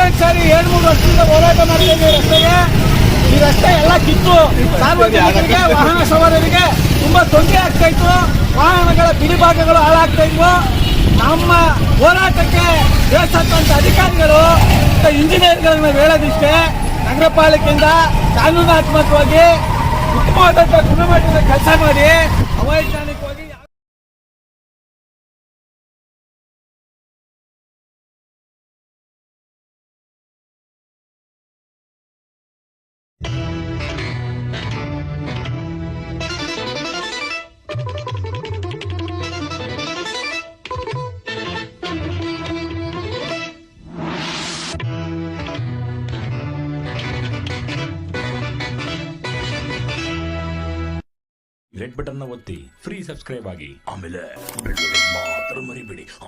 ಮೂರ್ನಾಲ್ಕು ಸಾರಿ 7-3 ವರ್ಷದಿಂದ ಹೋರಾಟ ಮಾಡಿದ್ದೇವೆ ರಸ್ತೆಗೆ. ಈ ರಸ್ತೆ ಎಲ್ಲ ಕಿತ್ತು ಸಾರ್ವಜನಿಕರಿಗೆ ವಾಹನ ಸವಾರರಿಗೆ ತುಂಬಾ ತೊಂದರೆ ಆಗ್ತಾ ಇತ್ತು. ವಾಹನಗಳ ಬಿಡಿಭಾಗಗಳು ಹಾಳಾಗ್ತಾ ಇದ್ವು. ನಮ್ಮ ಹೋರಾಟಕ್ಕೆ ಬೇಸತ್ತಂತ ಅಧಿಕಾರಿಗಳು ಇಂಜಿನಿಯರ್ಗಳನ್ನ ಹೇಳೋದಿಷ್ಟೇ, ನಗರ ಪಾಲಿಕೆಯಿಂದ ಕಾನೂನಾತ್ಮಕವಾಗಿ ಉತ್ತಮವಾದಂಥ ಗುಣಮಟ್ಟದ ಕೆಲಸ ಮಾಡಿ ಅವೈಜ್ಞಾನಿಕವಾಗಿ ರೆಡ್ ಬಟನ್ ಒತ್ತಿ ಫ್ರೀ ಸಬ್ಸ್ಕ್ರೈಬ್ ಆಗಿ, ಆಮೇಲೆ ಬೆಲ್ ಮಾತ್ರ ಮರಿಬೇಡಿ.